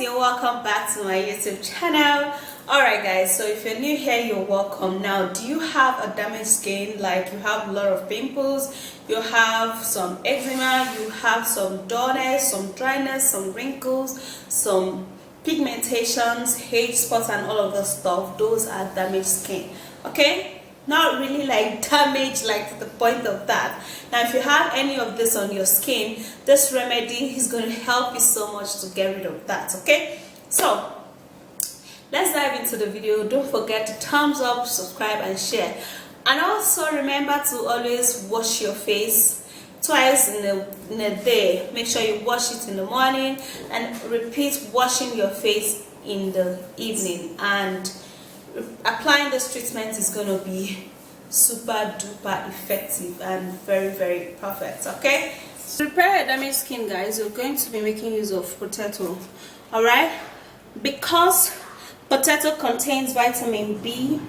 you're welcome back to my YouTube channel. Alright guys, so if you're new here, you're welcome. Now, do you have a damaged skin? Like you have a lot of pimples, you have some eczema, you have some dullness, some dryness, some wrinkles, some pigmentations, age spots and all of the stuff. Those are damaged skin. Okay, not really like damage like to the point of that. Now if you have any of this on your skin, this remedy is going to help you so much to get rid of that. Okay, so let's dive into the video. Don't forget to thumbs up, subscribe and share, and also remember to always wash your face twice in a day. Make sure you wash it in the morning and repeat washing your face in the evening. And applying this treatment is going to be super duper effective and very perfect. Okay, to repair damaged skin, guys, you're going to be making use of potato. All right, because potato contains vitamin B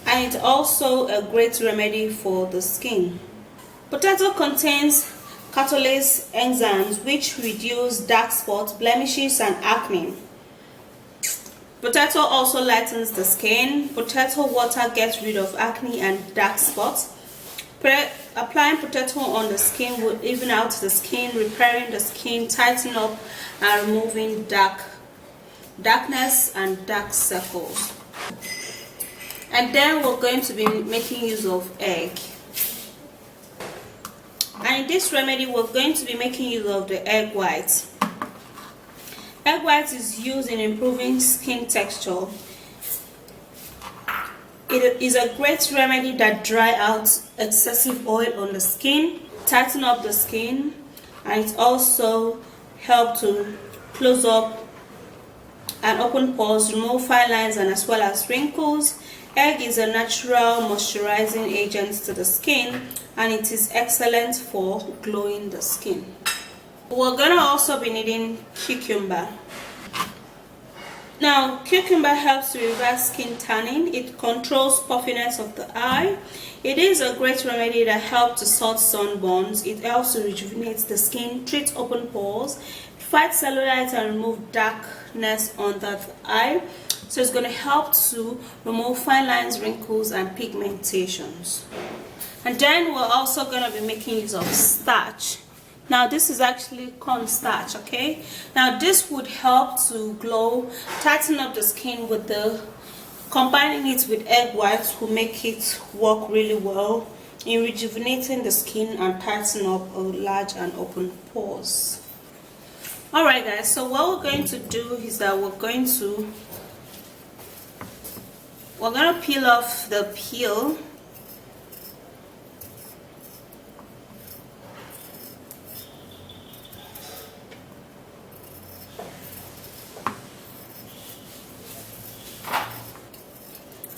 and it's also a great remedy for the skin. Potato contains catalase enzymes which reduce dark spots, blemishes and acne. Potato also lightens the skin. Potato water gets rid of acne and dark spots. Applying potato on the skin will even out the skin, repairing the skin, tightening up and removing darkness and dark circles. And then we're going to be making use of egg. And in this remedy, we're going to be making use of the egg white. Egg white is used in improving skin texture. It is a great remedy that dries out excessive oil on the skin, tighten up the skin, and it also helps to close up and open pores, remove fine lines and as well as wrinkles. Egg is a natural moisturizing agent to the skin and it is excellent for glowing the skin. We're gonna also be needing cucumber. Now, cucumber helps to reverse skin tanning. It controls puffiness of the eye. It is a great remedy that helps to sort sunburns. It also rejuvenates the skin, treats open pores, fights cellulite and remove darkness under the eye. So it's going to help to remove fine lines, wrinkles and pigmentations. And then we're also going to be making use of starch. Now this is actually corn starch. Okay, now this would help to glow, tighten up the skin with combining it with egg whites will make it work really well in rejuvenating the skin and tighten up large and open pores. Alright guys, so what we're going to do is that we're going to peel off the peel.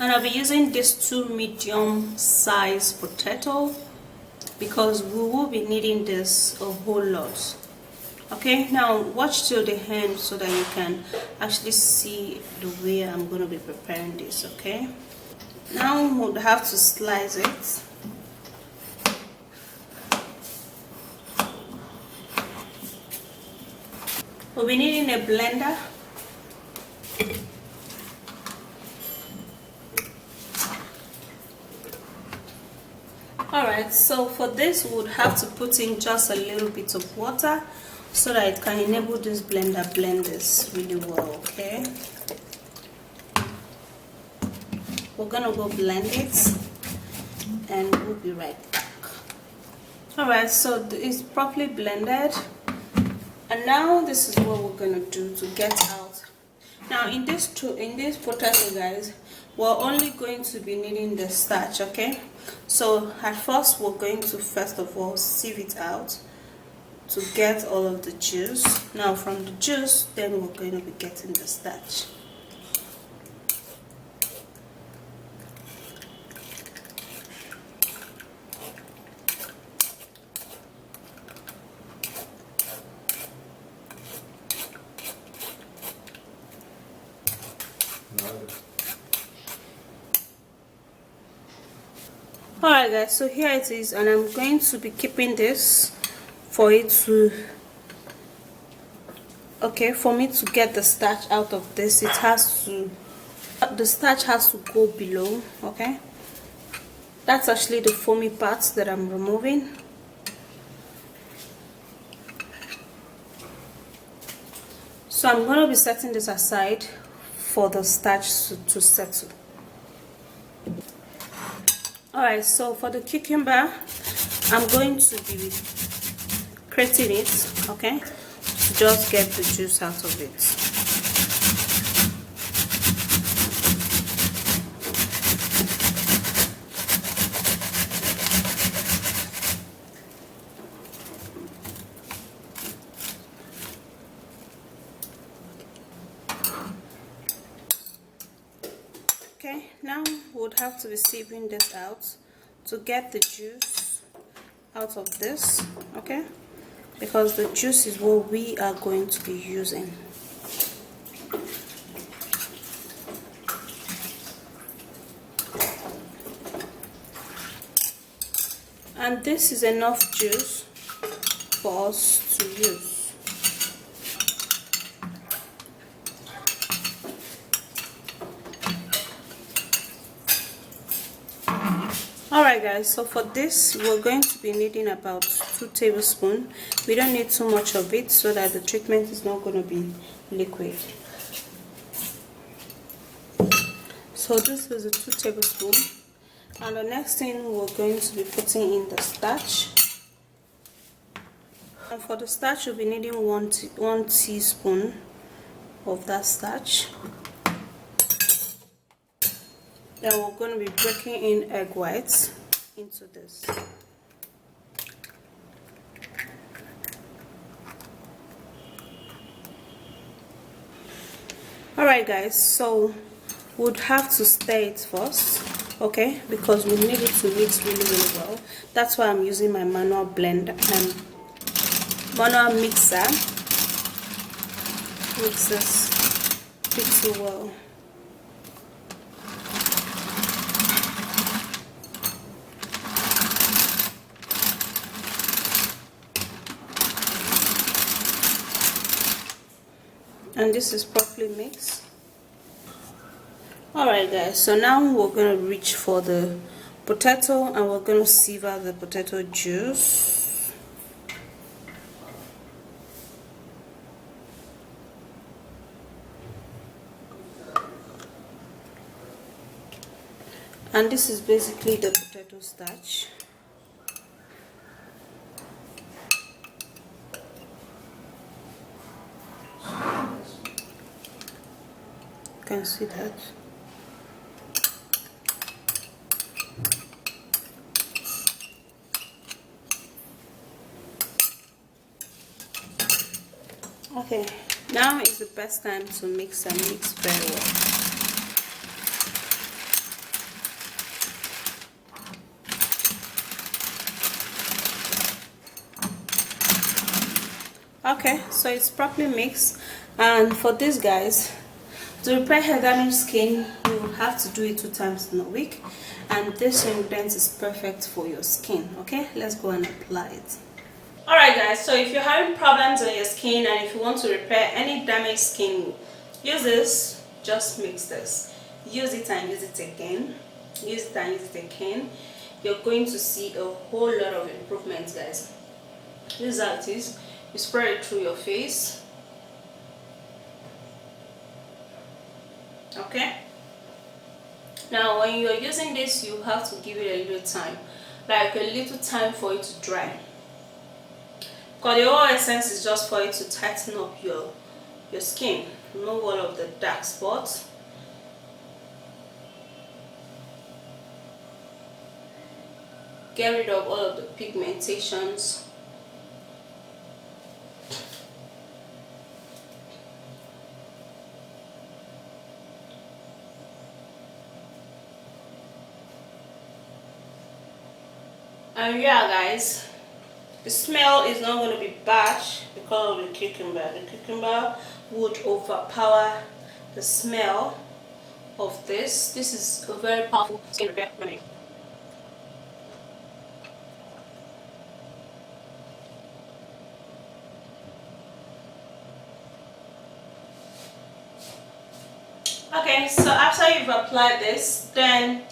And I'll be using these two medium size potato because we will be needing this a whole lot. Okay, now watch till the end so that you can actually see the way I'm going to be preparing this. Okay, now we'll have to slice it. We'll be needing a blender. Alright, so for this we would have to put in just a little bit of water so that it can enable this blender blend this really well. Okay, we're gonna go blend it and we'll be right back. Alright, so it's properly blended and now this is what we're gonna do to get out. Now in this potato, guys, we're only going to be needing the starch. Okay, so at first we're going to first of all sieve it out to get all of the juice. Now from the juice then we're going to be getting the starch. Alright guys, so here it is and I'm going to be keeping this for it to Okay, for me to get the starch out of this, the starch has to go below. Okay, that's actually the foamy parts that I'm removing. So I'm going to be setting this aside for the starch to settle. Alright, so for the cucumber, I'm going to be grating it, okay, to just get the juice out of it. Okay, now we would have to be sieving this out to get the juice out of this, okay, because the juice is what we are going to be using. And this is enough juice for us to use. Alright guys, so for this we're going to be needing about 2 tablespoons. We don't need too much of it so that the treatment is not going to be liquid. So this is a 2 tablespoons. And the next thing we're going to be putting in the starch. And for the starch we'll be needing 1 teaspoon of that starch. Then we're going to be breaking in egg whites into this. Alright guys, so we'd have to stir it first, okay, because we need it to mix really well. That's why I'm using my manual blender and manual mixer. Mix this pretty well. And this is properly mixed. Alright guys, so now we're going to reach for the potato and we're going to sieve out the potato juice. And this is basically the potato starch. You can see that. Okay, now is the best time to mix and mix very well. Okay, so it's properly mixed. And for this guys, to repair hair damaged skin, you will have to do it 2 times in a week. And this ingredient is perfect for your skin. Okay, let's go and apply it. Alright guys, so if you're having problems on your skin and if you want to repair any damaged skin, use this. Just mix this. Use it and use it again. Use it and use it again. You're going to see a whole lot of improvements guys. This is how it is. You spray it through your face. Okay, now when you're using this you have to give it a little time, like a little time for it to dry, because the whole essence is just for it to tighten up your skin, remove all of the dark spots. Get rid of all of the pigmentations. And yeah guys, the smell is not going to be bad because of the cucumber. The cucumber would overpower the smell of this. This is a very powerful skin repair remedy. Okay, so after you've applied this, then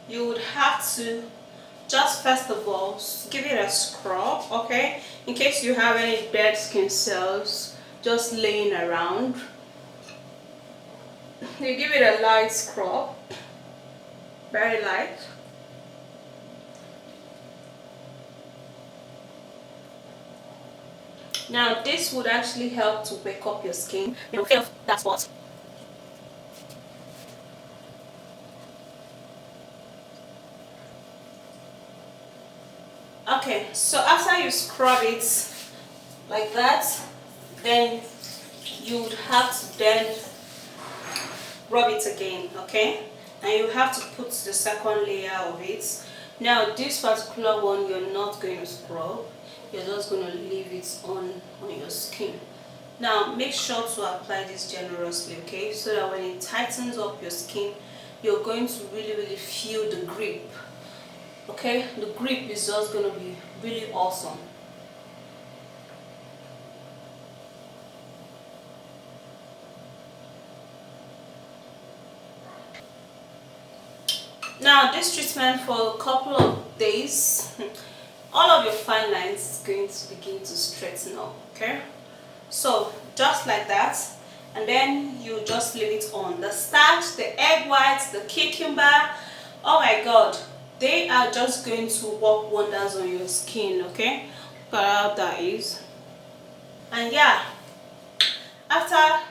you would have to just first of all give it a scrub, okay, in case you have any dead skin cells just laying around. You give it a light scrub, very light. Now this would actually help to wake up your skin, feel that spot. Okay, so after you scrub it like that, then you would have to then rub it again, okay, and you have to put the second layer of it. Now this particular one you're not going to scrub, you're just going to leave it on your skin. Now make sure to apply this generously, okay, so that when it tightens up your skin, you're going to really feel the grip. Okay, the grip is just going to be really awesome. Now this treatment for a couple of days, all of your fine lines is going to begin to straighten up, okay? So just like that, and then you just leave it on. The starch, the egg whites, the cucumber, oh my god, they are just going to work wonders on your skin, okay? Look at how that is. And yeah, after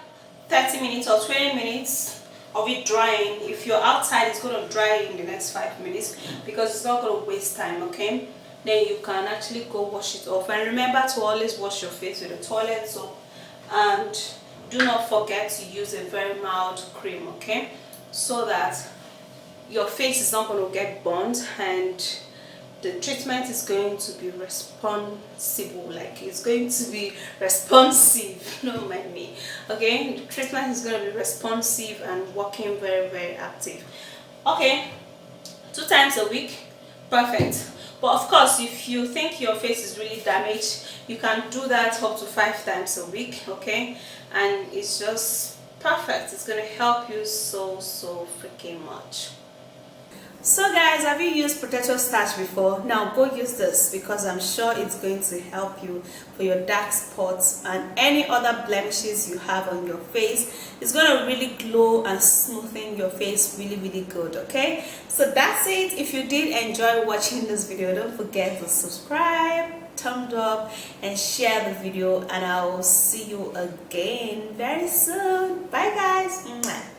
30 minutes or 20 minutes of it drying, if you're outside, it's going to dry in the next 5 minutes because it's not going to waste time, okay? Then you can actually go wash it off. And remember to always wash your face with a toilet soap, and do not forget to use a very mild cream, okay, so that your face is not going to get burnt and the treatment is going to be responsible, like it's going to be responsive, don't mind me, okay? The treatment is going to be responsive and working very active. Okay, 2 times a week, perfect. But of course, if you think your face is really damaged, you can do that up to 5 times a week, okay? And it's just perfect. It's going to help you so freaking much. So guys, have you used potato starch before? Now go use this because I'm sure it's going to help you for your dark spots and any other blemishes you have on your face. It's going to really glow and smoothen your face really good, okay? So that's it. If you did enjoy watching this video, don't forget to subscribe, thumbs up, and share the video, and I will see you again very soon. Bye guys. Mwah.